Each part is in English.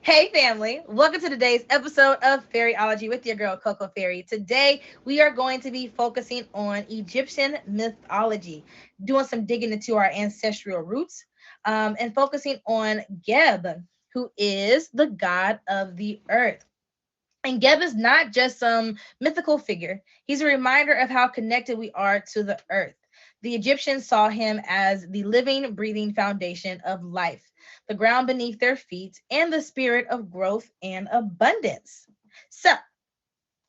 Hey family, welcome to today's episode of Fairyology with your girl Coco Fairy. Today we are going to be focusing on Egyptian mythology, doing some digging into our ancestral roots, and focusing on Geb, who is the god of the earth. And Geb is not just some mythical figure, he's a reminder of how connected we are to the earth. The Egyptians saw him as the living, breathing foundation of life, the ground beneath their feet, and the spirit of growth and abundance. So,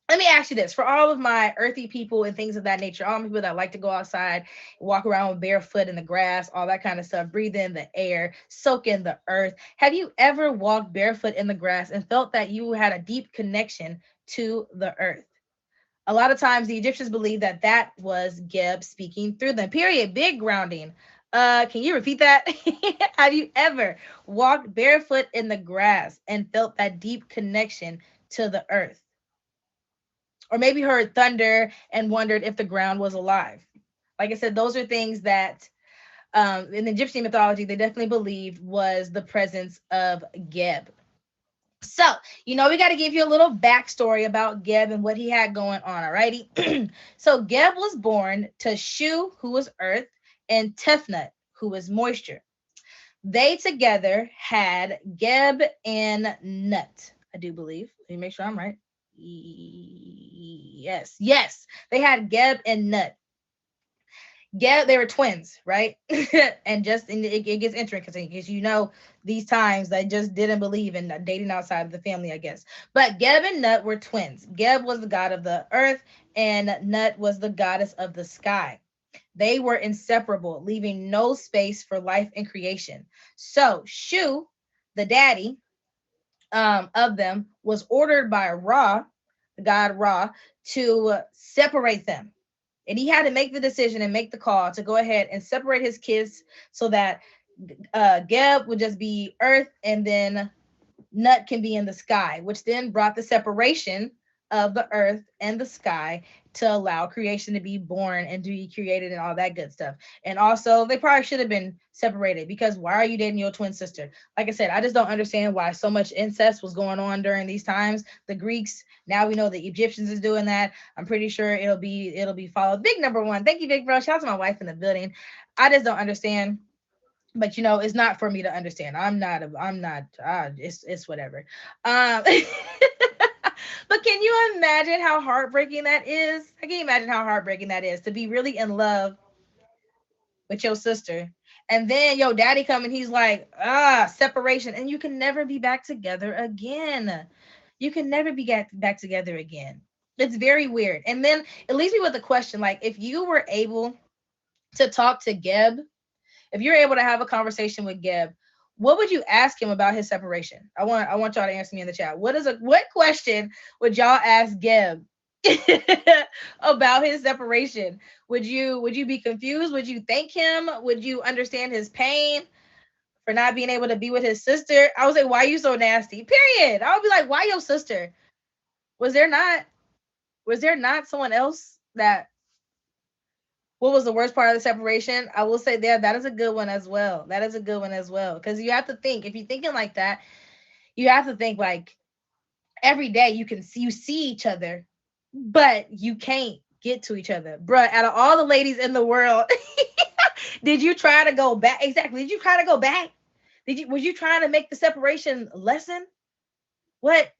let me ask you this for all of my earthy people and things of that nature, all the people that like to go outside, walk around barefoot in the grass, all that kind of stuff, breathe in the air, soak in the earth. Have you ever walked barefoot in the grass and felt that you had a deep connection to the earth? A lot of times the Egyptians believed that that was Geb speaking through them. Period. Big grounding. Can you repeat that? Have you ever walked barefoot in the grass and felt that deep connection to the earth? Or maybe heard thunder and wondered if the ground was alive. Like I said, those are things that in Egyptian mythology they definitely believed was the presence of Geb. So, we got to give you a little backstory about Geb and what he had going on, alrighty? So, Geb was born to Shu, who was earth, and Tefnut, who was moisture. They together had Geb and Nut, I do believe. Let me make sure I'm right. Yes. They had Geb and Nut. Geb, they were twins, right? And it gets interesting because these times they just didn't believe in dating outside of the family, I guess. But Geb and Nut were twins. Geb was the god of the earth, and Nut was the goddess of the sky. They were inseparable, leaving no space for life and creation. So Shu, the daddy of them, was ordered by Ra, the god Ra, to separate them. And he had to make the decision and make the call to go ahead and separate his kids so that Geb would just be earth and then Nut can be in the sky, which then brought the separation of the earth and the sky to allow creation to be born and to be created and all that good stuff. And also, they probably should have been separated because why are you dating your twin sister? Like I said, I just don't understand why so much incest was going on during these times. The Greeks, now we know the Egyptians is doing that. I'm pretty sure it'll be followed. Big number one. Thank you, big bro. Shout out to my wife in the building. I just don't understand. But it's not for me to understand. It's whatever. But can you imagine how heartbreaking that is? I can imagine how heartbreaking that is to be really in love with your sister. And then your daddy come and he's like, separation. And you can never be back together again. You can never be back together again. It's very weird. And then it leaves me with a question. Like, if you were able to talk to Geb, if you're able to have a conversation with Geb, what would you ask him about his separation? I want y'all to answer me in the chat. What question would y'all ask Geb about his separation? Would you be confused? Would you thank him? Would you understand his pain for not being able to be with his sister? I would say, why are you so nasty? Period. I would be like, why your sister? Was there not someone else that what was the worst part of the separation? I will say that is a good one as well. That is a good one as well. Because you have to think, if you're thinking like that, you have to think like every day you see each other, but you can't get to each other. Bruh, out of all the ladies in the world, did you try to go back? Exactly. Did you try to go back? Was you trying to make the separation lessen? What?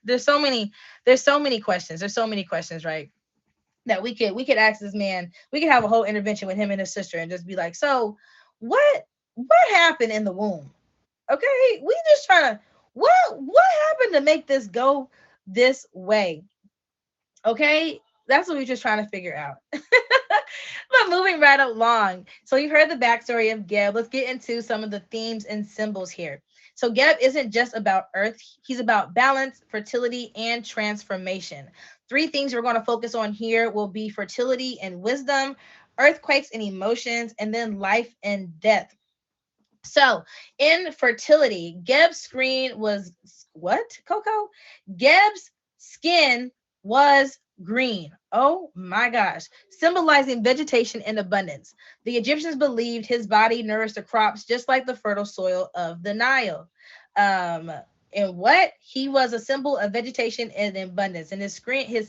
There's so many questions. There's so many questions, right? That we could ask this man. We could have a whole intervention with him and his sister and just be like, so what happened in the womb? Okay, we just trying to what happened to make this go this way? Okay, that's what we're just trying to figure out. But moving right along. So you heard the backstory of Geb. Let's get into some of the themes and symbols here. So Geb isn't just about earth. He's about balance, fertility, and transformation. Three things we're going to focus on here will be fertility and wisdom, earthquakes and emotions, and then life and death. So in fertility, Geb's screen was what, Coco? Geb's skin was green. Oh my gosh. Symbolizing vegetation and abundance. The Egyptians believed his body nourished the crops just like the fertile soil of the Nile. Um, and what he was a symbol of vegetation and abundance, and his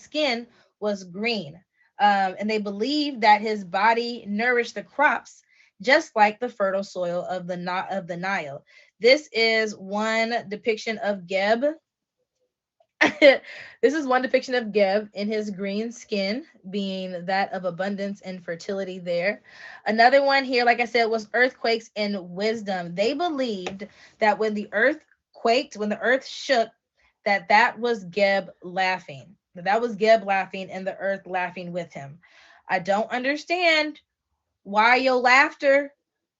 skin was green. And they believed that his body nourished the crops, just like the fertile soil of the Nile. This is one depiction of Geb. This is one depiction of Geb in his green skin, being that of abundance and fertility there. Another one here, like I said, was earthquakes and wisdom. They believed that when the earth quaked, when the earth shook, that was Geb laughing. That was Geb laughing and the earth laughing with him. I don't understand why your laughter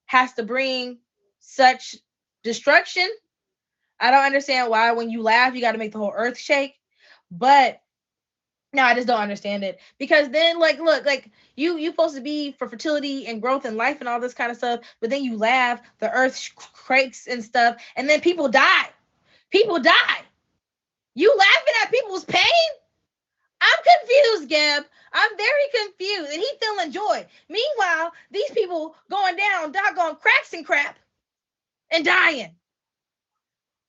has to bring such destruction. I don't understand why when you laugh you got to make the whole earth shake. But no, I just don't understand it, because then like look, like you supposed to be for fertility and growth and life and all this kind of stuff, but then you laugh, the earth quakes and stuff, and then people die. People die. You laughing at people's pain? I'm confused, Gab. I'm very confused, and he feeling joy. Meanwhile, these people going down, doggone cracks and crap, and dying.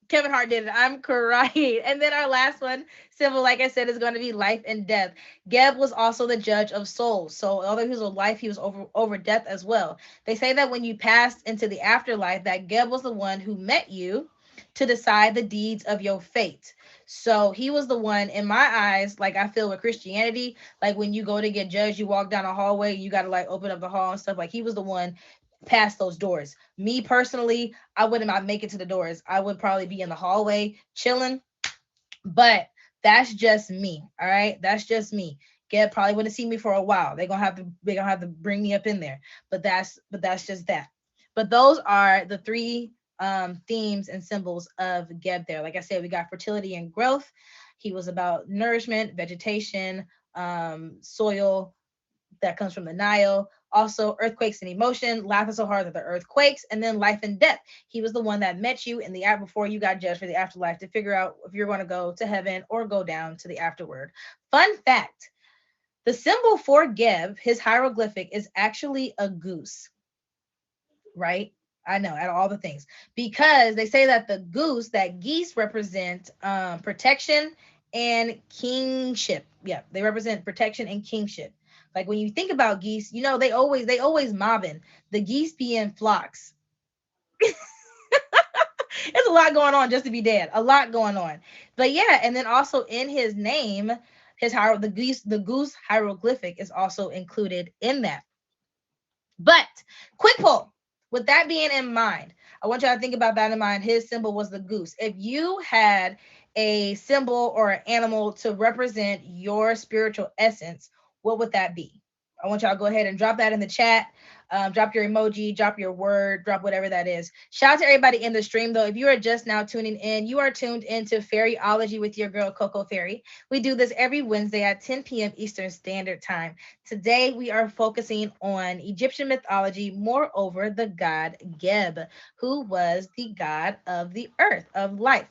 Kevin Hart did it. I'm crying. And then our last one, symbol, like I said, is going to be life and death. Geb was also the judge of souls. So although he was of life, he was over death as well. They say that when you passed into the afterlife, that Geb was the one who met you to decide the deeds of your fate. So he was the one, in my eyes, like I feel with Christianity, like when you go to get judged, you walk down a hallway, you got to like open up the hall and stuff. Like he was the one past those doors. Me personally, I wouldn't not make it to the doors. I would probably be in the hallway chilling, but that's just me. All right, that's just me. Get probably wouldn't see me for a while. They're gonna have to bring me up in there. But that's just that. But those are the three themes and symbols of Geb there. Like I said, we got fertility and growth. He was about nourishment, vegetation, soil, that comes from the Nile. Also, earthquakes and emotion, laughing so hard that the earth quakes, and then life and death. He was the one that met you in the act before you got judged for the afterlife to figure out if you're going to go to heaven or go down to the afterward. Fun fact: the symbol for Geb, his hieroglyphic, is actually a goose, right? I know, out of all the things, because they say that that geese represent protection and kingship. Yeah, they represent protection and kingship. Like when you think about geese, they always mobbing. The geese be in flocks. There's a lot going on just to be dead. A lot going on. But yeah, and then also in his name, the goose hieroglyphic is also included in that. But quick poll. With that being in mind, I want y'all to think about that in mind. His symbol was the goose. If you had a symbol or an animal to represent your spiritual essence, what would that be? I want y'all to go ahead and drop that in the chat. Drop your emoji, drop your word, drop whatever that is. Shout out to everybody in the stream, though. If you are just now tuning in, you are tuned into Fairyology with your girl, Coco Fairy. We do this every Wednesday at 10 p.m. Eastern Standard Time. Today, we are focusing on Egyptian mythology, moreover, the god Geb, who was the god of the earth, of life.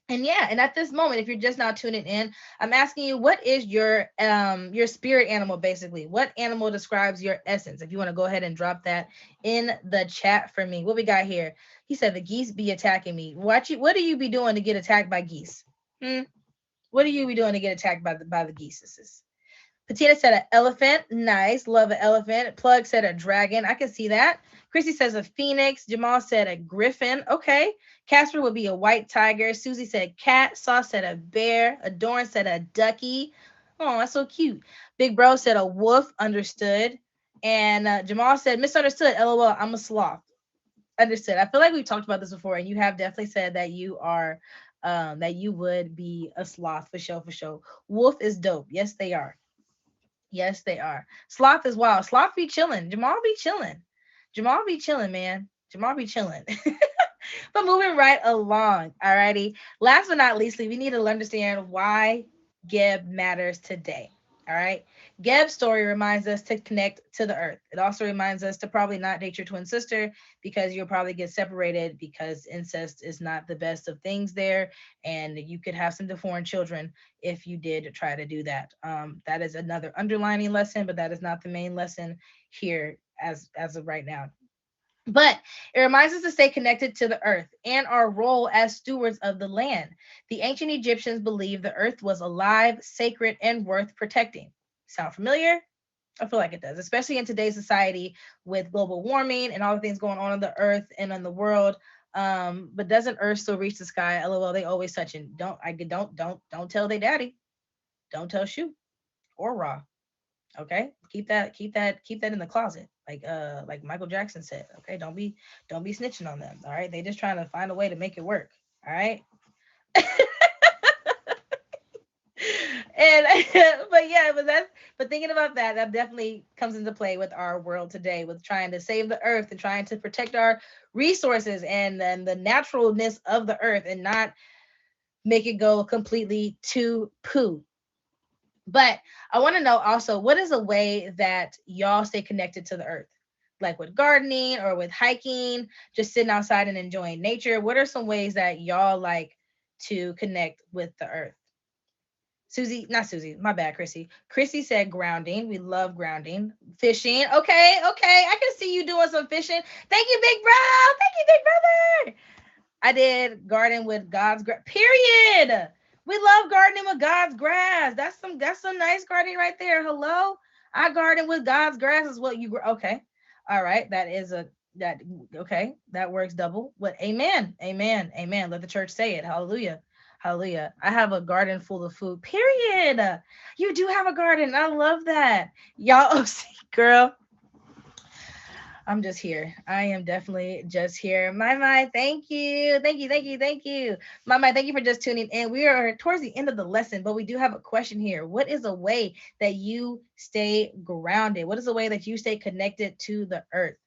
And yeah, and at this moment, if you're just now tuning in, I'm asking you, what is your spirit animal basically? What animal describes your essence? If you want to go ahead and drop that in the chat for me. What we got here? He said the geese be attacking me. What do you be doing to get attacked by geese? Hmm? What do you be doing to get attacked by the geese? Patina said an elephant. Nice. Love an elephant. Plug said a dragon. I can see that. Chrissy says a phoenix. Jamal said a griffin. Okay. Casper would be a white tiger. Susie said cat. Sauce said a bear. Adorn said a ducky. Oh, that's so cute. Big Bro said a wolf. Understood. And Jamal said misunderstood. LOL. I'm a sloth. Understood. I feel like we've talked about this before, and you have definitely said that you are that you would be a sloth for sure, for sure. Wolf is dope. Yes, they are. Yes, they are. Sloth is wild. Sloth be chilling. Jamal be chilling. Jamal be chilling, man. Jamal be chilling. But moving right along. Alrighty. Last but not leastly, we need to understand why Geb matters today. All right. Geb's story reminds us to connect to the earth. It also reminds us to probably not date your twin sister, because you'll probably get separated, because incest is not the best of things there. And you could have some deformed children if you did try to do that. That is another underlining lesson, but that is not the main lesson here as of right now. But it reminds us to stay connected to the earth and our role as stewards of the land. The ancient Egyptians believed the earth was alive, sacred, and worth protecting. Sound familiar? I feel like it does, especially in today's society with global warming and all the things going on the earth and on the world. But doesn't Earth still reach the sky? LOL, they always touching. Don't tell they daddy. Don't tell shoe or raw. Okay, keep that in the closet, like Michael Jackson said. Okay, don't be snitching on them. All right, they just trying to find a way to make it work. All right. And but yeah, but thinking about that, that definitely comes into play with our world today, with trying to save the earth and trying to protect our resources and then the naturalness of the earth and not make it go completely to poo. But I want to know also, what is a way that y'all stay connected to the earth? Like with gardening or with hiking, just sitting outside and enjoying nature. What are some ways that y'all like to connect with the earth? Susie, not Susie, my bad, Krissy. Krissy said grounding. We love grounding. Fishing. Okay, okay. I can see you doing some fishing. Thank you, big bro. Thank you, big brother. I did garden with God's grass. Period. We love gardening with God's grass. That's some nice gardening right there. Hello. I garden with God's grass is what you okay. All right. That okay. That works double. What amen. Amen. Amen. Let the church say it. Hallelujah. Hallelujah. I have a garden full of food. Period. You do have a garden. I love that. Y'all, oh, see, girl, I'm just here. I am definitely just here. My, thank you. Thank you. Thank you. Thank you. My, thank you for just tuning in. We are towards the end of the lesson, but we do have a question here. What is a way that you stay grounded? What is a way that you stay connected to the earth?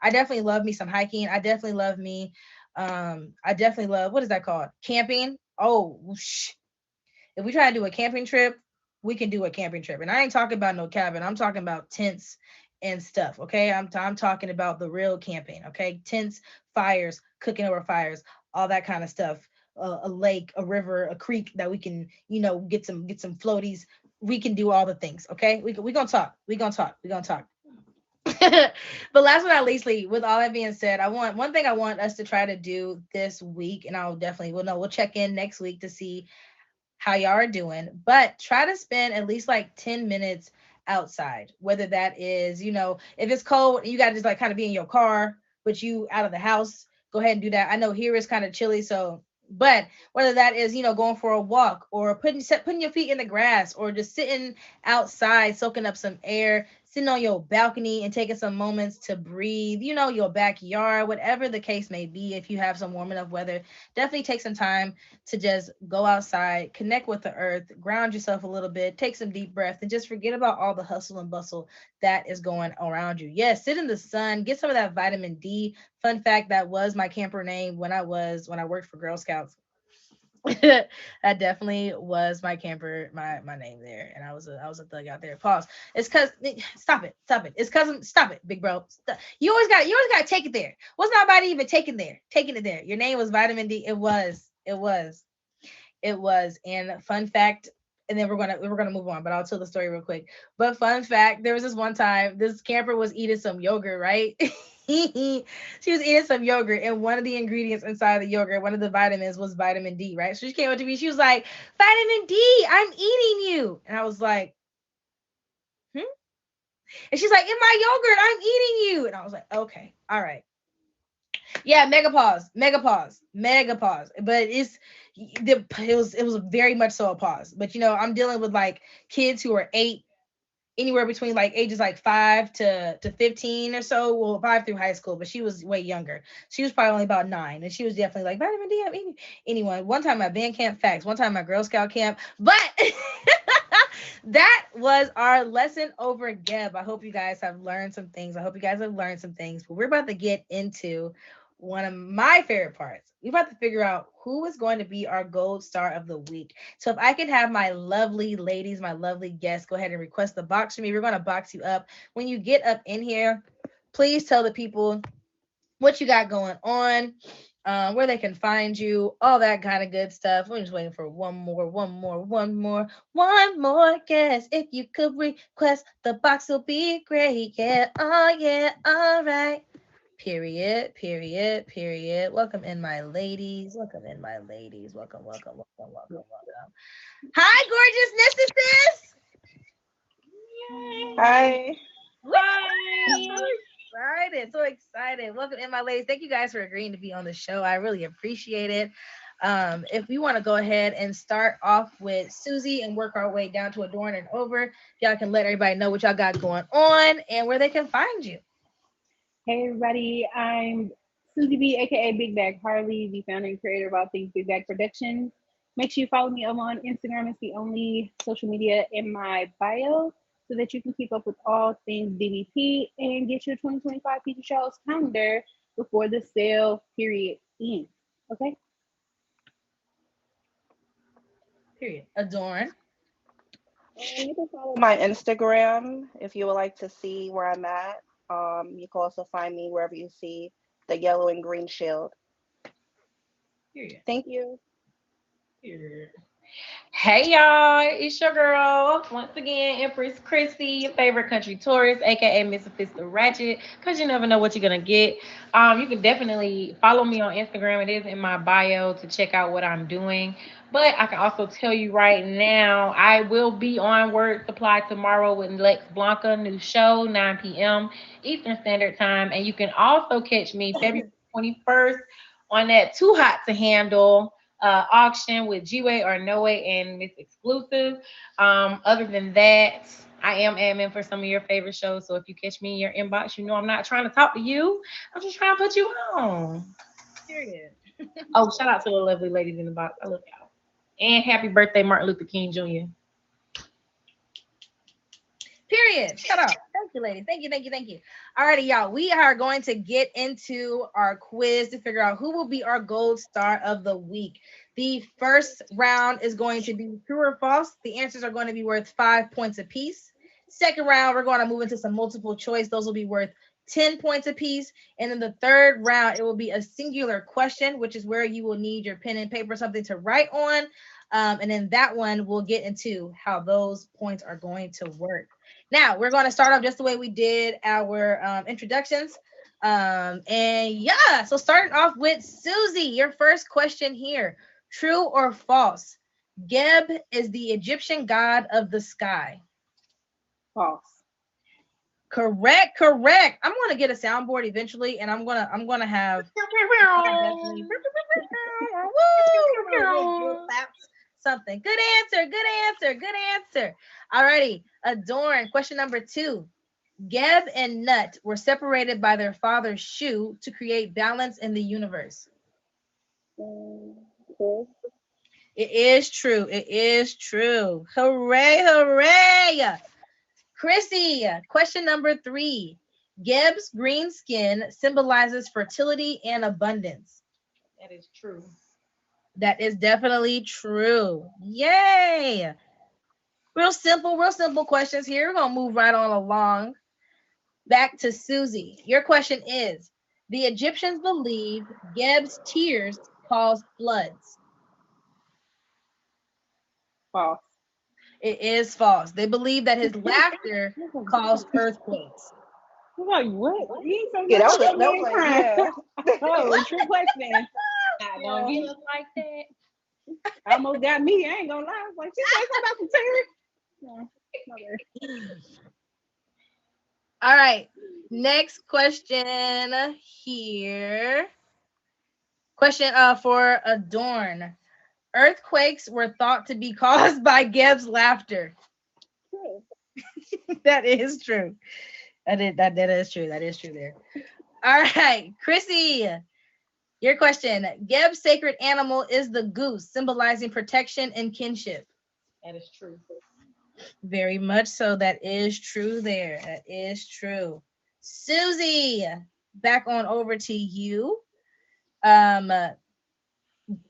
I definitely love me some hiking. I definitely love me. I definitely love, what is that called? Camping. Oh, if we try to do a camping trip, we can do a camping trip. And I ain't talking about no cabin. I'm talking about tents and stuff. Okay. I'm talking about the real camping. Okay. Tents, fires, cooking over fires, all that kind of stuff. A lake, a river, a creek that we can, get some floaties. We can do all the things. Okay. We gonna talk. We gonna talk. We gonna talk. But last but not leastly, with all that being said, I want one thing I want us to try to do this week, and I'll definitely we'll check in next week to see how y'all are doing, but try to spend at least like 10 minutes outside. Whether that is, if it's cold, you got to just like kind of be in your car, but you out of the house, go ahead and do that. I know here is kind of chilly, so but whether that is, going for a walk or putting your feet in the grass or just sitting outside, soaking up some air, sitting on your balcony and taking some moments to breathe, your backyard, whatever the case may be. If you have some warm enough weather, definitely take some time to just go outside, connect with the earth, ground yourself a little bit, take some deep breath, and just forget about all the hustle and bustle that is going around you. Yes, sit in the sun, get some of that vitamin D. Fun fact, that was my camper name when I worked for Girl Scouts. That definitely was my camper, my name there, and I was a thug out there. Pause. It's cause stop it. It's cause stop it, big bro. You always got to take it there. What's nobody even taking it there? Your name was Vitamin D. It was. And fun fact, and then we're gonna move on, but I'll tell the story real quick. But fun fact, there was this one time this camper was eating some yogurt, right? She was eating some yogurt, and one of the ingredients inside the yogurt, one of the vitamins was vitamin D, right? So she came up to me, she was like, "Vitamin D, I'm eating you," and I was like, "Hmm?" And she's like, "In my yogurt, I'm eating you," and I was like, "Okay, all right." Yeah, mega pause. But it was very much so a pause. But I'm dealing with like kids who are 8, anywhere between like ages like 5 to 15 or so. Well, 5 through high school, but she was way younger. She was probably only about 9, and she was definitely like, vitamin D, I'm eating anyone. One time my band camp, facts. One time my Girl Scout camp, but that was our lesson over Geb. I hope you guys have learned some things. But we're about to get into one of my favorite parts. We're about to figure out who is going to be our gold star of the week. So if I could have my lovely ladies, my lovely guests, go ahead and request the box for me. We're going to box you up. When you get up in here, please tell the people what you got going on, where they can find you, all that kind of good stuff. We're just waiting for one more guess. If you could request the box, will be great. Yeah, oh yeah, all right. Period. Period. Period. Welcome in, my ladies. Welcome in, my ladies. Welcome, welcome, welcome, welcome, welcome. Hi, gorgeous missuses. Hi. Woo! So Hi. excited. So excited. Welcome in, my ladies. Thank you guys for agreeing to be on the show. I really appreciate it. If we want to go ahead and start off with Susie and work our way down to Adorn and over, y'all can let everybody know what y'all got going on and where they can find you. Hey everybody, I'm Susie B, aka Big Bag Harley, the founder and creator of all things Big Bag Productions. Make sure you follow me over on Instagram. It's the only social media in my bio so that you can keep up with all things BBP and get your 2025 Future Shows calendar before the sale period ends. Okay? Period. Adorn. You can follow my Instagram if you would like to see where I'm at. You can also find me wherever you see the yellow and green shield. Period. Thank you. Period. Hey y'all, it's your girl once again, Empress Krissy, your favorite country tourist, aka Mr. Fista Ratchet, because you never know what you're gonna get. You can definitely follow me on Instagram. It is in my bio to check out what I'm doing. But I can also tell you right now, I will be on Word Supply tomorrow with Lex Blanca, new show, 9 p.m. Eastern Standard Time, and you can also catch me February 21st on that Too Hot to Handle auction with G-Way or No Way and Miss Exclusive. Other than that, I am admin for some of your favorite shows. So if you catch me in your inbox, you know I'm not trying to talk to you. I'm just trying to put you on. Period. Oh, shout out to the lovely ladies in the box. I love y'all. And happy birthday, Martin Luther King Jr. Period. Shut up. Thank you, ladies. Thank you, thank you, thank you. Alrighty, y'all. We are going to get into our quiz to figure out who will be our gold star of the week. The first round is going to be true or false. The answers are going to be worth 5 points apiece. Second round, we're going to move into some multiple choice. Those will be worth 10 points apiece. And then the third round, it will be a singular question, which is where you will need your pen and paper, something to write on. And then that one, we'll get into how those points are going to work. Now we're going to start off just the way we did our introductions. And yeah, so starting off with Susie, your first question here: true or false? Geb is the Egyptian god of the sky. False. Correct, correct. I'm gonna get a soundboard eventually, and I'm gonna have definitely claps. Something. Good answer, good answer, good answer. Alrighty, Adorn. Question number 2. Geb and Nut were separated by their father's shoe to create balance in the universe. Cool. It is true. It is true. Hooray, hooray. Krissy, question number 3. Geb's green skin symbolizes fertility and abundance. That is true. That is definitely true. Yay. Real simple questions here. We're going to move right on along. Back to Susie. Your question is: the Egyptians believed Geb's tears caused floods. False. It is false. They believe that his laughter caused earthquakes. I'm like, what? You ain't say Yeah, nothing about that me was like, crying. yeah. Oh, trick question. Not Yeah. gonna get us like that. Almost got me. I ain't gonna lie. I was like, she said something about some tears. Yeah, mother. All right. Next question here. Question for Adorn. Earthquakes were thought to be caused by Geb's laughter. True. That is true. That is true. That is true there. All right, Krissy, your question. Geb's sacred animal is the goose, symbolizing protection and kinship. That is true. Very much so. That is true there. That is true. Susie, back on over to you. Um,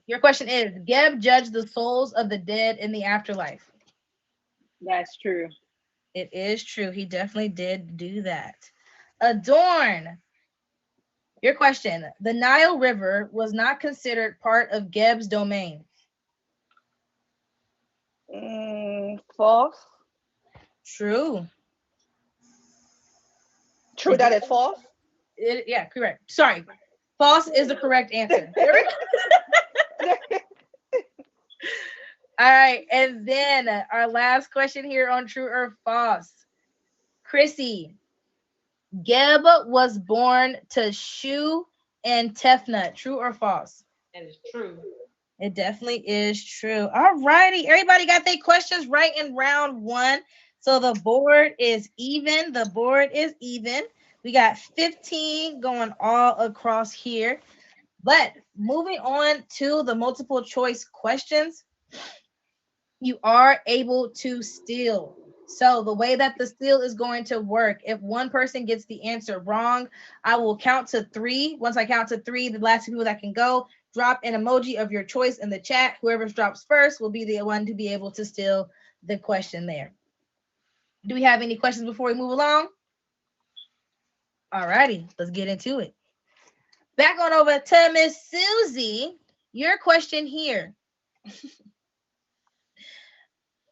your question is: Geb judged the souls of the dead in the afterlife. That's true. It is true. He definitely did do that. Adorn, your question. The Nile River was not considered part of Geb's domain. False. True. True that it's false. Yeah, correct. Sorry. False is the correct answer. All right. And then our last question here on true or false. Krissy, Geb was born to Shu and Tefnut. True or false? That is true. It definitely is true. All righty. Everybody got their questions right in round one. So the board is even. The board is even. We got 15 going all across here. But moving on to the multiple choice questions, you are able to steal. So the way that the steal is going to work, if one person gets the answer wrong, I will count to three. Once I count to three, the last people that can go, drop an emoji of your choice in the chat. Whoever drops first will be the one to be able to steal the question there. Do we have any questions before we move along? All righty, let's get into it. Back on over to Miss Susie. Your question here.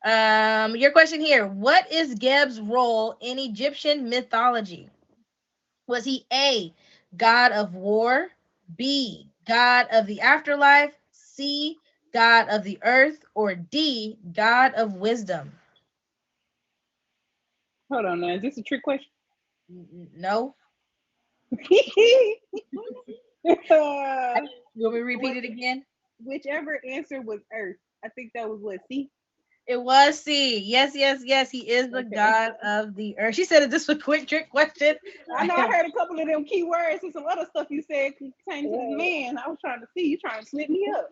Your question here. What is Geb's role in Egyptian mythology? Was he A, god of war, B, god of the afterlife, C, god of the earth, or D, god of wisdom? Hold on now. Is this a trick question? No. uh, Will we repeat it again? whichever answer was Earth. I think that was what C. It was C. Yes, yes, yes. He is the Okay. god of the earth. She said, "Is this a quick trick question?" I know I heard a couple of them keywords and some other stuff you said pertaining to this man. I was trying to see you trying to slip me up.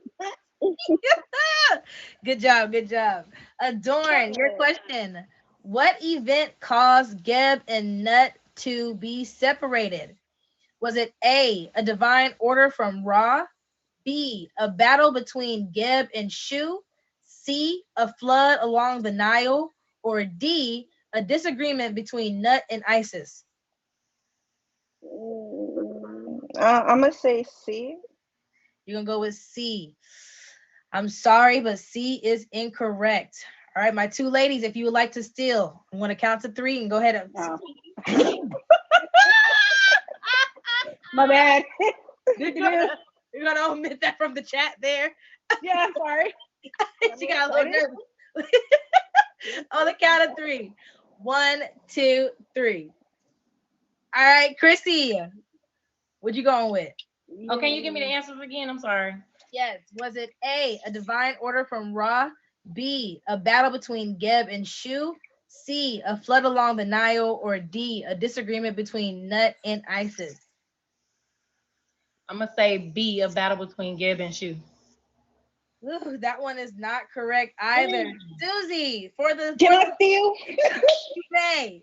Good job, good job. Adorn, your question. What event caused Geb and Nut to be separated? Was it A, divine order from Ra, B, a battle between Geb and Shu, C, a flood along the Nile, or D, a disagreement between Nut and Isis? I'm gonna say C. You're going to go with C. I'm sorry, but C is incorrect. All right, my two ladies, if you would like to steal, I'm going to count to three and go ahead and. Oh. My bad. You're going to omit that from the chat there. Yeah, sorry. She got a little nervous. On the count of three. 1, 2, 3. All right, Krissy, what you going with? Oh, can you give me the answers again? I'm sorry. Yes. Was it A, a divine order from Ra, B, a battle between Geb and Shu, C, a flood along the Nile, or D, a disagreement between Nut and Isis? I'm gonna say B, a battle between Geb and Shu. Ooh, that one is not correct either. Susie, for the Can I steal? say.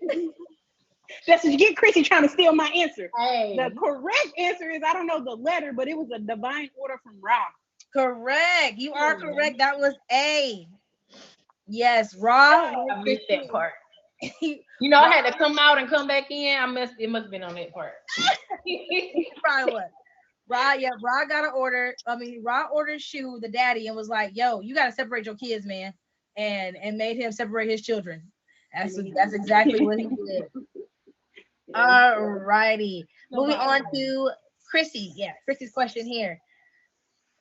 That's what you get, Krissy, trying to steal my answer. Hey. The correct answer is I don't know the letter, but it was a divine order from Ra. Correct. You are correct. That was A. Yes, Ra. I missed that part. You know, I had to come out and come back in. It must have been on that part. Probably was. Ra, yeah, Ra got an order. Ra ordered Shu, the daddy, and was like, "Yo, you gotta separate your kids, man," and made him separate his children. That's exactly what he did. All righty. Moving on to Krissy. Yeah, Krissy's question here.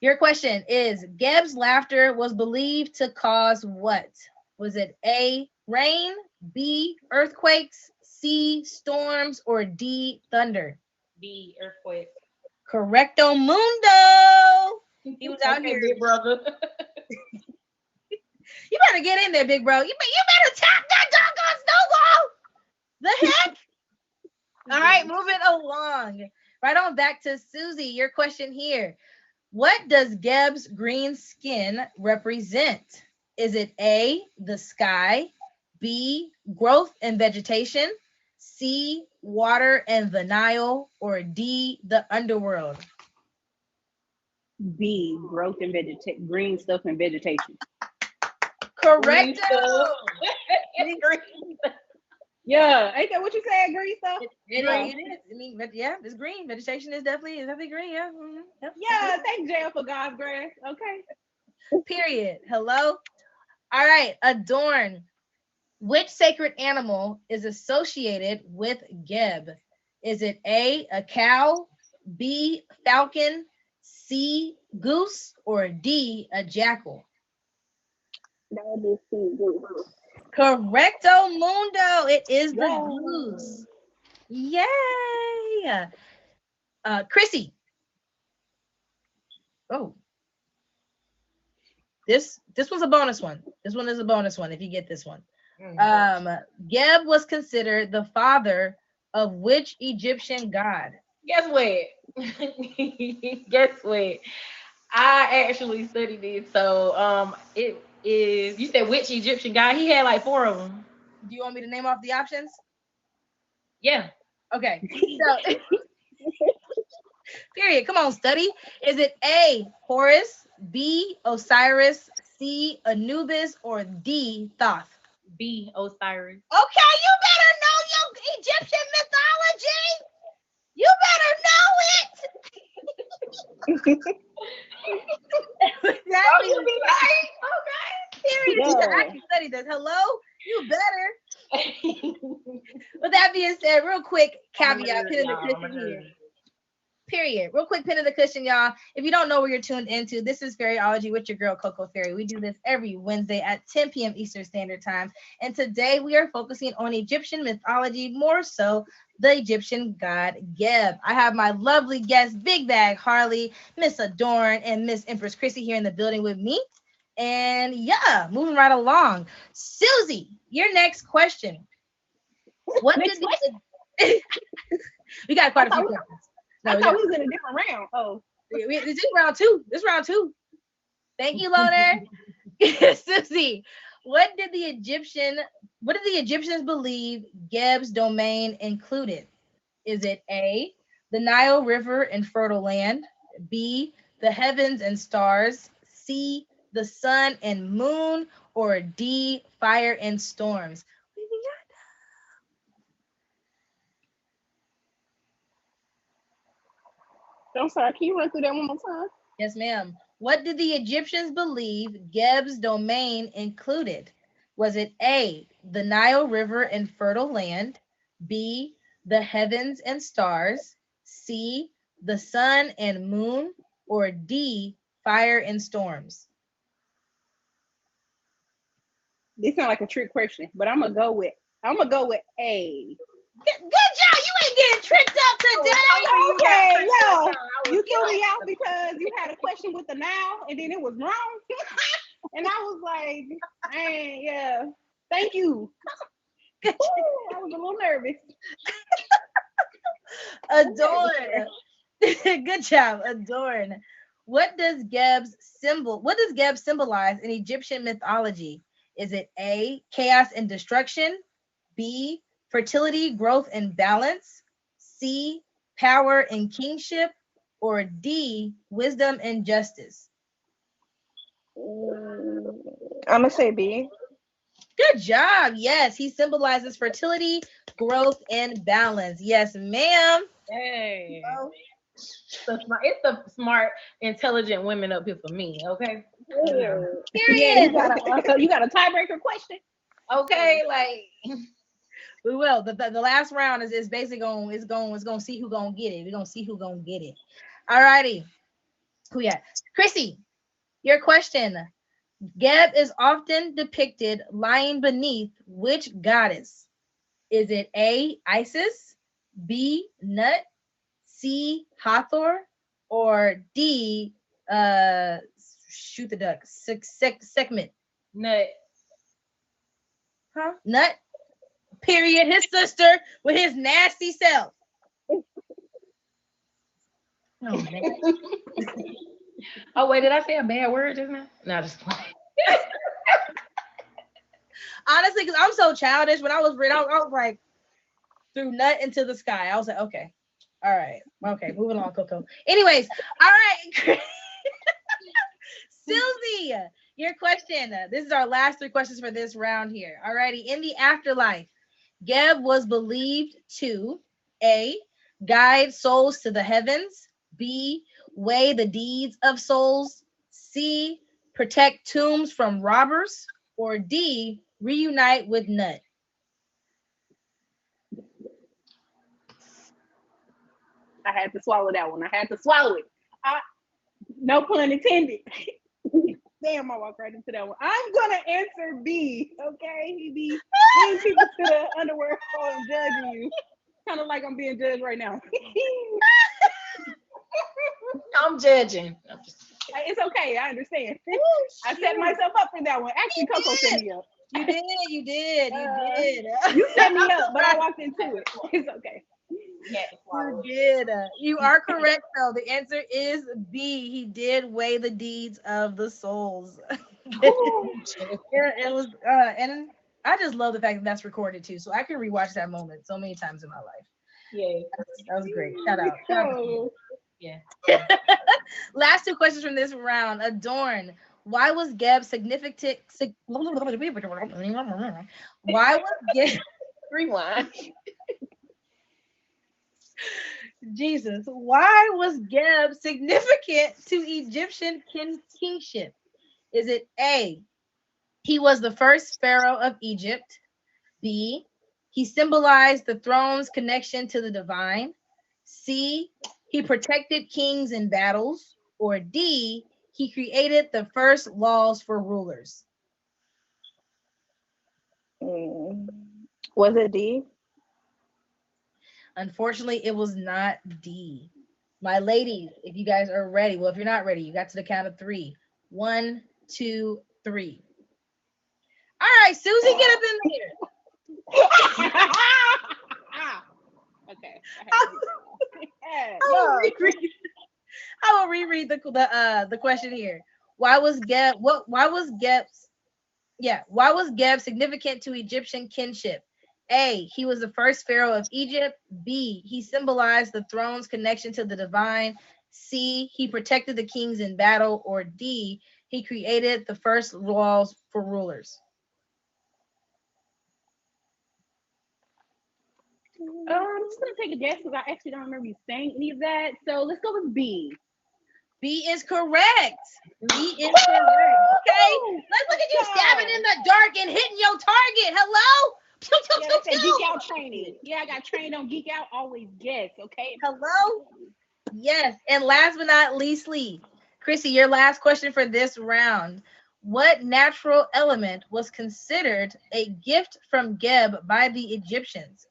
Your question is, Geb's laughter was believed to cause what? Was it A, rain, B, earthquakes, C, storms, or D, thunder? B, earthquake. Correcto mundo. He was out here. Big brother. You better get in there, big bro. You better tap that doggone snowball. The heck? All right, moving along. Right on back to Susie. Your question here. What does Geb's green skin represent? Is it A, the sky, B, growth and vegetation, C, water and the Nile, or D, the underworld? B, growth and green stuff and vegetation. Correct. Yeah, ain't that what you said? Green stuff. It is. Yeah, it's green. Vegetation is definitely green. Yeah. Mm-hmm. Yep. Yeah, thank jail for God's grace. Okay. Period. Hello. All right. Adorn. Which sacred animal is associated with Geb? Is it a cow, B, falcon, C, goose, or D, a jackal? That would be sweet. Correcto mundo. It is the Yay. goose. Yay. Krissy. Oh, this one's a bonus one. This one is a bonus one if you get this one. Um, Geb was considered the father of which Egyptian god? Guess what? Guess what? I actually studied it. So it is. You said which Egyptian guy? He had like four of them. Do you want me to name off the options? Yeah. Okay. So period. Come on, study. Is it A, Horus, B, Osiris, C, Anubis, or D, Thoth? B. Osiris. Okay, you better know your Egyptian mythology. You better know it. That means be right. Okay. period. You should actually study this. Hello? You better. With that being said, real quick caveat, pin in the cushion here. Period. Real quick, pin in the cushion, y'all. If you don't know where you're tuned into, this is Fairyology with your girl Coco Fairy. We do this every Wednesday at 10 p.m. Eastern Standard Time. And today we are focusing on Egyptian mythology, more so the Egyptian god Geb. I have my lovely guests, Big Bag Harley, Miss Adorn, and Miss Empress Krissy here in the building with me. And yeah, moving right along. Susie, your next question. What Next did question. we got quite a I few thought, questions. I No, thought we was in a different round. Oh, this is round two. This is round two. Thank you, Loner. Susie, what did the Egyptians believe Geb's domain included? Is it A, the Nile River and fertile land, B, the heavens and stars, C, the sun and moon, or D, fire and storms? I'm sorry. Can you run through that one more time? Yes, ma'am. What did the Egyptians believe Geb's domain included? Was it A, the Nile River and fertile land, B, the heavens and stars, C, the sun and moon, or D, fire and storms? This sounds like a trick question, but I'm gonna go with A. Good job. You ain't getting tricked up today. Okay, yo, you threw me out because you had a question with the now, and then it was wrong, and I was like, man, yeah, thank you. Ooh, I was a little nervous. Adorn. Good job, Adorn. What does Geb symbolize in Egyptian mythology? Is it A, chaos and destruction, B, fertility, growth and balance, C, power and kingship, or D, wisdom and justice? I'm gonna say B. Good job. Yes, he symbolizes fertility, growth, and balance. Yes, ma'am. Hey. Oh, It's the smart, intelligent women up here for me. Okay. Yeah, period. you got a tiebreaker question. Okay. Like. We will. The last round is basically going to see who gonna get it. We're gonna see who gonna get it. All righty. Who yeah? Krissy, your question. Geb is often depicted lying beneath which goddess? Is it A, Isis, B, Nut, C, Hathor, or D, shoot the duck, Sekhmet? Nut. Huh? Nut? Period. His sister with his nasty self. Oh, man. Oh wait, did I say a bad word just now? No, just playing. Honestly, because I'm so childish. When I was reading, I was like, threw nut into the sky. I was like, okay. All right. Okay, moving on, Coco. Anyways, all right. Susie, your question. This is our last three questions for this round here. All righty. In the afterlife, Geb was believed to A, guide souls to the heavens, B, weigh the deeds of souls, C, protect tombs from robbers, or D, reunite with Nut. I had to swallow that one. I had to swallow it. I, no pun intended. Damn, I walked right into that one. I'm gonna answer B. Okay, he be bringing people to the underworld and judging you, kind of like I'm being judged right now. I'm judging. I'm just, It's okay. I understand. Ooh, I set shoot. myself up for that one. Actually, You Coco set did. me up. You did. You did. You Uh, did. you set me up, but I Right. walked into it. It's okay. he had to You swallow it. did. You are correct, though. The answer is B. He did weigh the deeds of the souls. It was, and I just love the fact that that's recorded too, so I can rewatch that moment so many times in my life. Yeah, That was great. Shout out. Shout out Oh, yeah. to Last two questions from this round. Adorn. Why was Geb significant? Why was Geb? Rewind. Jesus. Why was Geb significant to Egyptian kingship? Is it A? He was the first pharaoh of Egypt. B. He symbolized the throne's connection to the divine. C. He protected kings in battles. Or D. He created the first laws for rulers. Mm. Was it D? Unfortunately, it was not D. My ladies, if you guys are ready, well, if you're not ready, you got to the count of three. One, two, three. All right, Susie, get up in there. okay. I had to get I will reread, I will reread the question here. Why was Geb why was Geb significant to Egyptian kinship? A. He was the first pharaoh of Egypt. B. He symbolized the throne's connection to the divine. C. He protected the kings in battle. Or D. He created the first laws for rulers. I'm just gonna take a guess because I actually don't remember you saying any of that. So let's go with B. B is correct. B is correct. Okay. Let's look at you stabbing in the dark and hitting your target. Hello? Pew, pew, Yeah, pew, that's that geek pew. out training. Yeah, I got trained on geek out. Always guess, okay? Hello? Yes. And last but not leastly, Krissy, your last question for this round. What natural element was considered a gift from Geb by the Egyptians?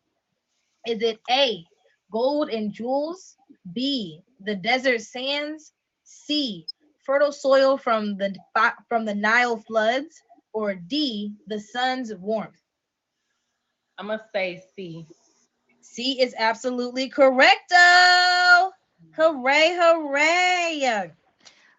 Is it A, gold and jewels? B, the desert sands? C, fertile soil from the Nile floods? Or D, the sun's warmth? I must say C. C is absolutely correcto. Hooray, hooray.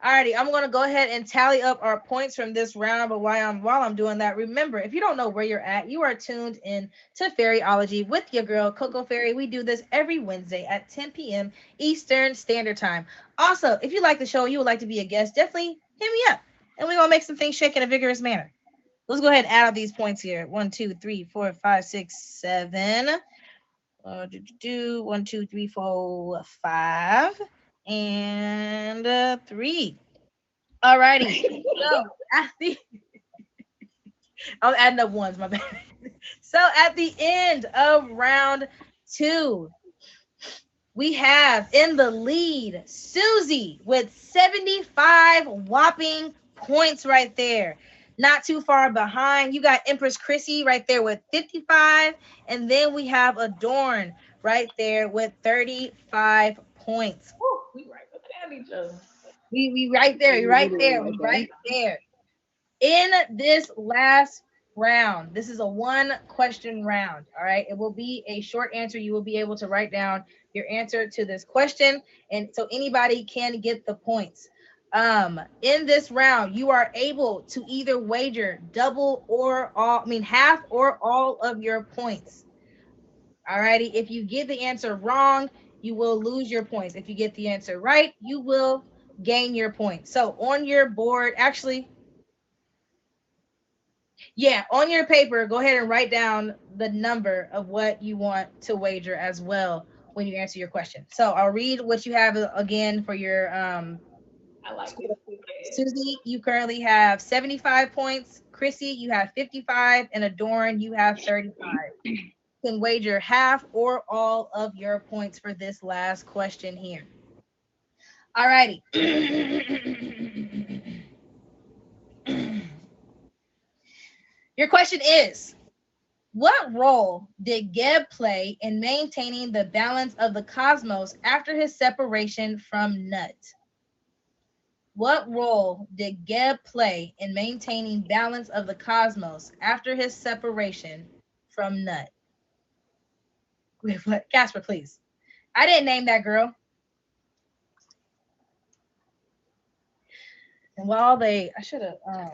Alrighty, I'm gonna go ahead and tally up our points from this round. But while I'm doing that, remember, if you don't know where you're at, you are tuned in to Fairyology with your girl Coco Fairy. We do this every Wednesday at 10 p.m. Eastern Standard Time. Also, if you like the show, you would like to be a guest, definitely hit me up, and we're gonna make some things shake in a vigorous manner. Let's go ahead and add up these points here. 1, 2, 3, 4, 5, 6, 7. 1, 2, 3, 4, 5, and 3. Alrighty. So at the I'm adding up ones, my bad. So at the end of round 2, we have in the lead Susie with 75 whopping points right there. Not too far behind, you got Empress Krissy right there with 55, and then we have Adorn right there with 35 points. Woo, we right up at each other. We right there, Literally we right there. right there. In this last round, this is a one question round. All right. It will be a short answer. You will be able to write down your answer to this question. And so anybody can get the points. In this round, you are able to either wager double or all, I mean, half or all of your points. All righty. If you get the answer wrong, you will lose your points. If you get the answer right, you will gain your points. So on your board, actually, yeah, on your paper, go ahead and write down the number of what you want to wager as well when you answer your question. So I'll read what you have again for your I like score. this too bad. Susie, you currently have 75 points. Krissy, you have 55, and Adorn, you have 35. can wager half or all of your points for this last question here. Alrighty. Your question is, what role did Geb play in maintaining the balance of the cosmos after his separation from Nut? What role did Geb play in maintaining balance of the cosmos after his separation from Nut? Wait, what? Casper, please. I didn't name that girl. And I should have, oh,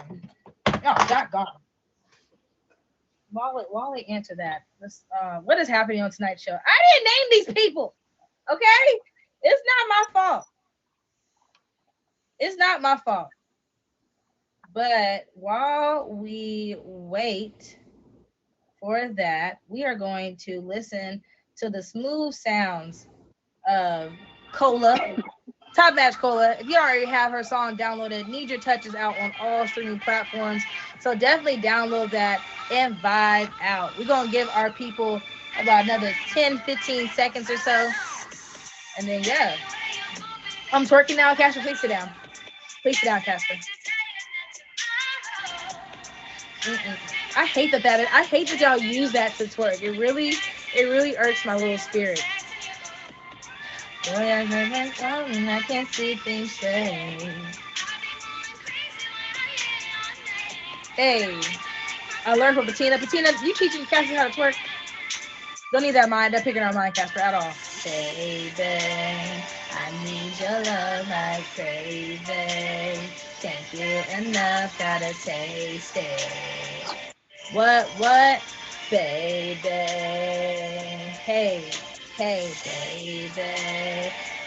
God, gone. While they answer that, what is happening on tonight's show? I didn't name these people. Okay, it's not my fault. It's not my fault. But while we wait for that, we are going to listen to the smooth sounds of Cola, Top Match Cola. If you already have her song downloaded, Need Your Touch is out on all streaming platforms. So definitely download that and vibe out. We're going to give our people about another 10, 15 seconds or so. And then, yeah. I'm twerking now. Casper, please sit down. Please sit down, Casper. I hate that y'all use that to twerk. It really irks my little spirit. I can't see things straight. Hey, I learned from Patina. Patina, you teaching Casper how to twerk? Don't need that picking our mind, Casper, at all. Baby, I need your love like crazy. Can't get enough, gotta taste it. What, baby? Hey, baby,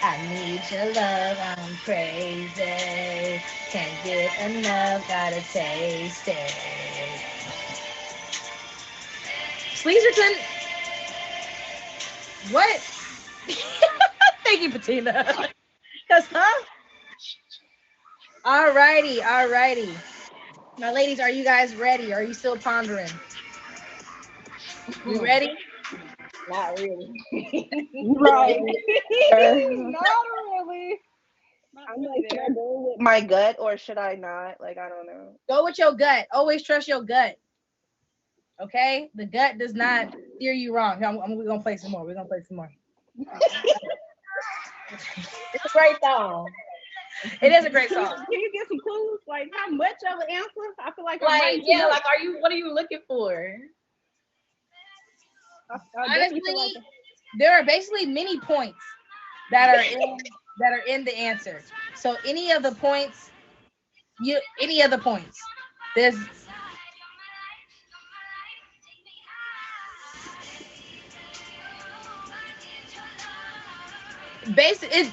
I need your love, I'm crazy. Can't get enough, gotta taste it. Sleezerton, what? Thank you, Patina. Huh? Alrighty. Now, ladies, are you guys ready? Are you still pondering? You ready? Not really. Right. Not really. I'm like, should I go with my gut or should I not? Like, I don't know. Go with your gut. Always trust your gut. Okay? The gut does not steer you wrong. We're going to play some more. It's a great song. It is a great song. Can you get some clues? Like, how much of an answer? I feel like What are you looking for? Honestly, there are basically many points that are in the answer. So any of the points, there's basically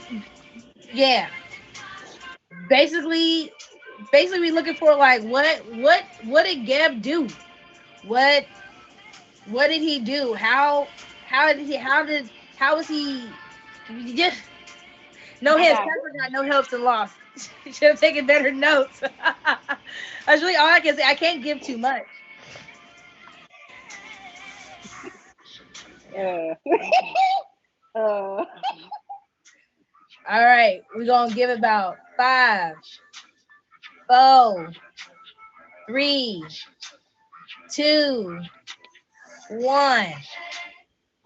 we looking for like what did Geb do? What did he do? How was he just no hints? Casper got no helps and lost. Should have taken better notes. That's really all I can say. I can't give too much. All right, we're gonna give about 5, 4, 3, 2, 1.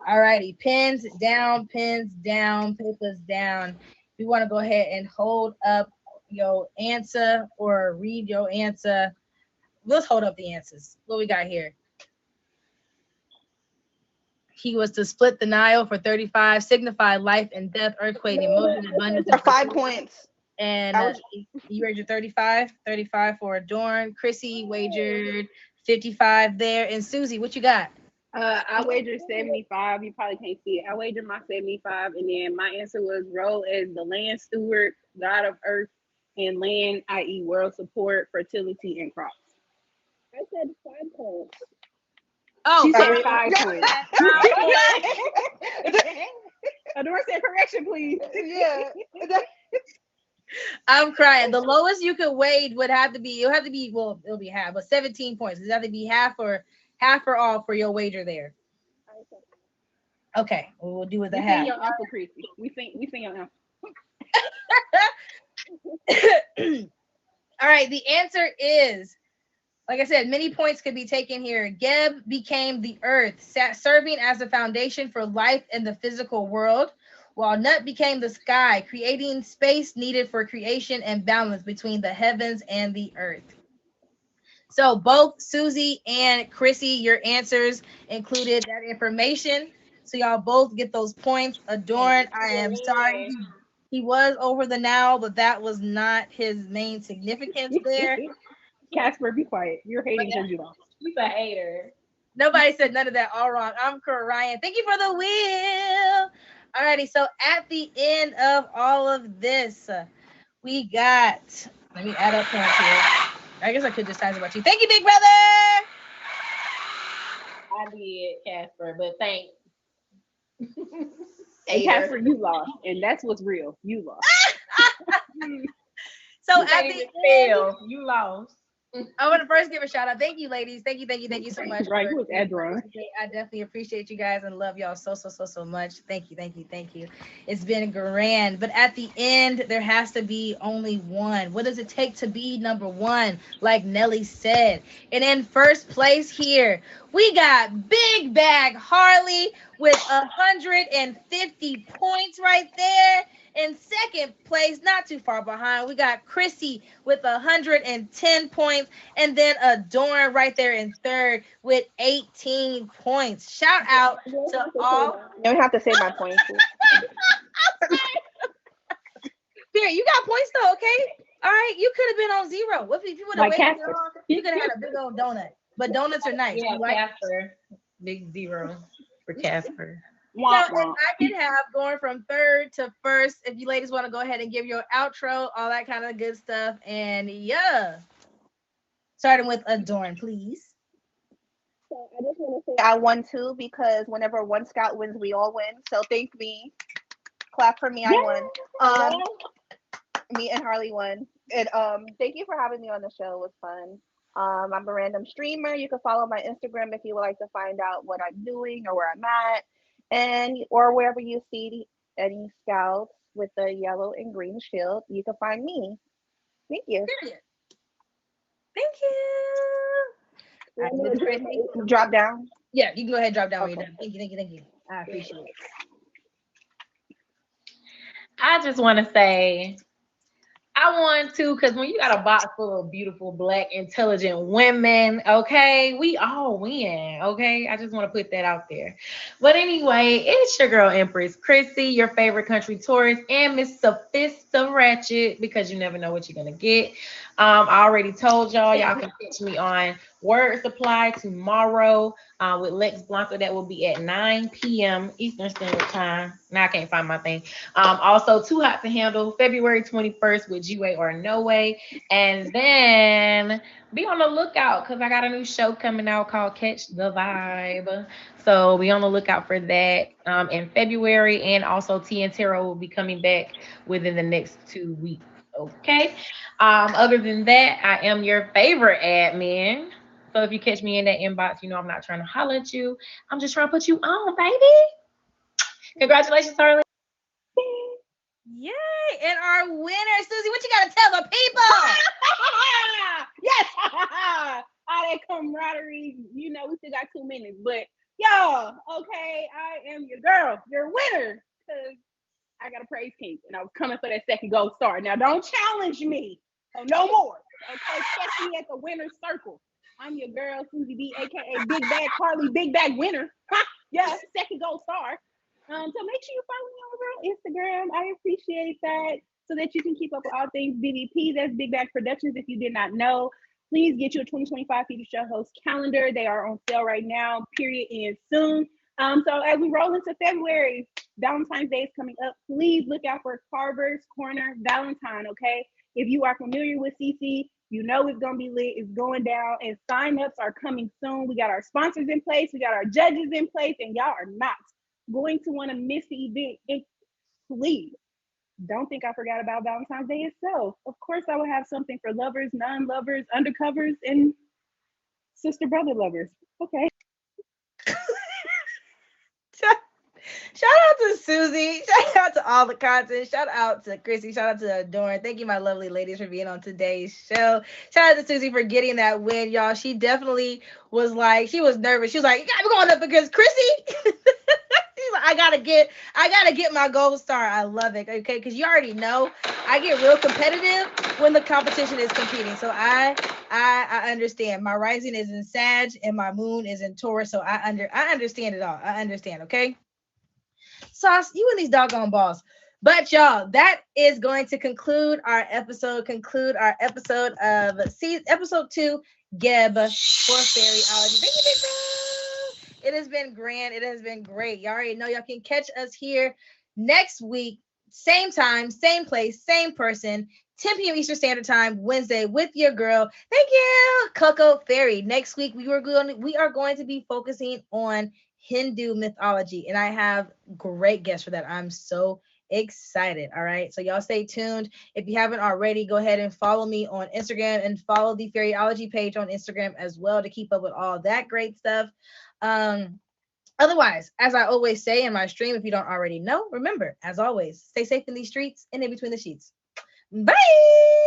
All righty, pens down, papers down. We want to go ahead and hold up your answer or read your answer. Let's hold up the answers. What we got here? He was to split the Nile for 35, signify life and death, earthquake, emotion, abundance. For 5 points. And you wagered 35 for Adorn. Krissy wagered 55 there. And Susie, what you got? I wagered 75. You probably can't see it. I wagered my 75, and then my answer was role as the land steward, god of earth and land, i.e., world support, fertility, and crops. I said 5 points. Oh, she said 5 points. Adorn said correction, please. Yeah. I'm crying. The lowest you could wage it'll have to be it'll be half, but 17 points. Does it have to be half or all for your wager there? Okay. Okay, we'll do with the We sing half. your Uncle Chrissy. We sing your Uncle. All right, the answer is, like I said, many points could be taken here. Geb became the earth, serving as the foundation for life in the physical world, while Nut became the sky, creating space needed for creation and balance between the heavens and the earth. So both Susie and Krissy, your answers included that information. So y'all both get those points. And Adorn, I am sorry. Glenn, He was over the now, but that was not his main significance there. Casper, be quiet. You're but hating because you lost. he's a hater. Nobody said none of that. All wrong. I'm Ryan. Thank you for the wheel. Alrighty. So at the end of all of this, we got. Let me add up points here. I guess I could just talk about you. Thank you, big brother. I did, Casper, but thanks. And Hater. Casper, you lost, and that's what's real. You lost. So You at can't the even end, spell. You lost. I want to first give a shout out. Thank you, ladies. Thank you so much. Right? For Who was Adorn? I definitely appreciate you guys and love y'all so much. Thank you. It's been grand. But at the end, there has to be only one. What does it take to be number one? Like Nelly said. And in first place here, we got Big Bag Harley with 150 points right there. In second place, not too far behind, we got Krissy with 110 points, and then Adorn right there in third with 18 points. Shout out to all. You don't have to say my points. Here, you got points though, okay? All right, you could have been on zero. What if you would have Like waited Casper. long? You could have had a big old donut. But donuts are nice. Yeah, You like? Casper. Big zero for Casper. So Womp if womp. I could have going from third to first, if you ladies want to go ahead and give your outro, all that kind of good stuff, and yeah, starting with Adorn, please. So I just want to say I won too because whenever one scout wins, we all win. So thank me. Clap for me. I won. Me and Harley won. And thank you for having me on the show. It was fun. I'm a random streamer. You can follow my Instagram if you would like to find out what I'm doing or where I'm at, and or wherever you see any scouts with the yellow and green shield, you can find me. Thank you. Period. Thank you. All right, Miss Krissy. Drop down. Yeah, you can go ahead and drop down when Okay. you're done. Thank you. I appreciate it. I just want to say I want to, because when you got a box full of beautiful, black, intelligent women, okay, we all win, okay? I just want to put that out there. But anyway, it's your girl, Empress Krissy, your favorite country tourist, and Miss Sophista Ratchet, because you never know what you're going to get. I already told y'all can catch me on Word Supply tomorrow with Lex Blanca. That will be at 9 p.m. Eastern Standard Time. Now I can't find my thing. Also, Too Hot to Handle, February 21st with G-Way or No Way. And then be on the lookout because I got a new show coming out called Catch the Vibe. So be on the lookout for that in February. And also T and Tara will be coming back within the next 2 weeks. Okay. Other than that, I am your favorite admin. So if you catch me in that inbox, you know I'm not trying to holler at you. I'm just trying to put you on, baby. Congratulations, Harley. Yay! And our winner, Susie, what you gotta tell the people? Yes. All that camaraderie. You know, we still got 2 minutes, but y'all, okay, I am your girl, your winner, because I got a praise king, and I was coming for that second gold star. Now, don't challenge me. Oh, no more. Okay, catch me at the winner's circle. I'm your girl, Susie B, aka Big Bag Harley, Big Bag winner. Yes, second gold star. So make sure you follow me over on Instagram. I appreciate that, so that you can keep up with all things BBP. That's Big Bag Productions. If you did not know, please get your 2025 Feature Show host calendar. They are on sale right now. Period. Ends soon. So as we roll into February, Valentine's Day is coming up. Please look out for Carver's Corner Valentine, okay? If you are familiar with CC, you know it's going to be lit. It's going down, and sign-ups are coming soon. We got our sponsors in place. We got our judges in place, and y'all are not going to want to miss the event. And please, don't think I forgot about Valentine's Day itself. Of course, I will have something for lovers, non-lovers, undercovers, and sister-brother lovers. Okay. Shout out to Susie. Shout out to all the content. Shout out to Krissy. Shout out to Adorn. Thank you, my lovely ladies, for being on today's show. Shout out to Susie for getting that win, y'all. She definitely was like, she was nervous. She was like, you got me going up against Krissy. She's like, I gotta get my gold star. I love it. Okay, because you already know I get real competitive when the competition is competing. So I understand. My rising is in Sag and my moon is in Taurus. So I understand it all. I understand. Okay. Sauce, you and these doggone balls. But y'all, that is going to conclude our episode of season episode 2, Geb for Fairyology. Thank you, big bro. It has been grand. It has been great. Y'all already know y'all can catch us here next week, same time, same place, same person, 10 p.m. Eastern Standard Time, Wednesday, with your girl. Thank you, Coco Fairy. Next week we are going to be focusing on Hindu mythology, and I have great guests for that. I'm so excited. All right, so y'all stay tuned. If you haven't already, go ahead and follow me on Instagram and follow the Fairyology page on Instagram as well to keep up with all that great stuff. Um, Otherwise, as I always say in my stream, if you don't already know, remember, as always, stay safe in these streets and in between the sheets. Bye.